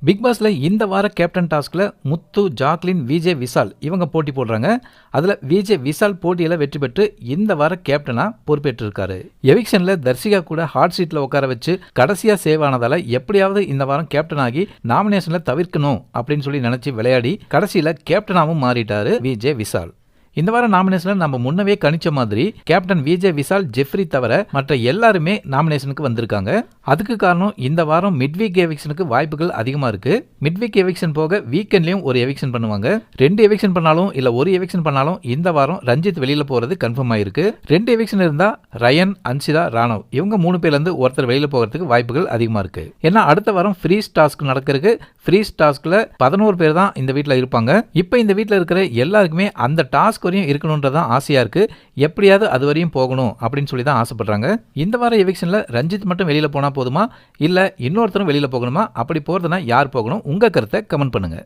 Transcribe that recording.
Big பாஸ்ல இந்த வார கேப்டன் டாஸ்க்ல முத்து, ஜாக்லின், விஜே, விஷால் இவங்க போட்டி போடுறாங்க. அதுல விஜே விஷால் போட்டியில வெற்றி பெற்று இந்த வார கேப்டனா பொறுப்பேற்று இருக்காரு. எவிக்ஷன்ல தர்சிகா கூட ஹாட் சீட்ல உட்கார வச்சு கடைசியா சேவ் ஆனதால எப்படியாவது இந்த வாரம் கேப்டன் ஆகி நாமினேஷன்ல தவிர்க்கணும் அப்படின்னு சொல்லி நினைச்சு விளையாடி கடைசியில கேப்டனாவும் மாறிட்டாரு விஜே விஷால். இந்த வார நாமினேஷன்ல நம்ம முன்னவே கணிச்ச மாதிரி கேப்டன் விஜே விஷால், ஜெஃப்ரி தவிர மற்ற எல்லாருமே நாமினேஷனுக்கு வந்திருக்காங்க. அதுக்கு காரணம் இந்த வாரம் மிட்வீக் எவிக்ஷனுக்கு வாய்ப்புகள் அதிகமா இருக்கு. மிட்வீக் எவிக்ஷன் போக வீக்கெண்ட்லயும் ஒரு எவிக்ஷன் பண்ணுவாங்க. 2 எவிக்ஷன் பண்ணாலும் இல்ல ஒரு எவிக்ஷன் பண்ணாலும் இந்த வாரம் ரஞ்சித் வெளியில போறது கன்ஃபார்ம் ஆயிருக்கு. 2 எவிக்ஷன் இருந்தா ரயன், அன்சிதா, ராணவ் இவங்க 3 பேர்ல இருந்து ஒருத்தர் வெளியில போகிறதுக்கு வாய்ப்புகள் அதிகமா இருக்கு. ஏன்னா அடுத்த வாரம் ஃப்ரீஸ் டாஸ்க் நடக்கிறதுக்கு. ஃப்ரீஸ் டாஸ்க்ல 11 பேர் தான் இந்த வீட்டில் இருப்பாங்க. இப்போ இந்த வீட்டில் இருக்கிற எல்லாருக்குமே அந்த டாஸ்க் வரையும் இருக்கணும்ன்றதான் ஆசையா இருக்கு. எப்படியாவது அது வரையும் போகணும் அப்படின்னு சொல்லி தான் ஆசைப்படுறாங்க. இந்த வார எவிக்ஷன்ல ரஞ்சித் மட்டும் வெளியில போனா போதுமா இல்ல இன்னொருத்தரும் வெளியில போகணுமா? அப்படி போறதுனா யார் போகணும்? உங்க கருத்தை கமெண்ட் பண்ணுங்க.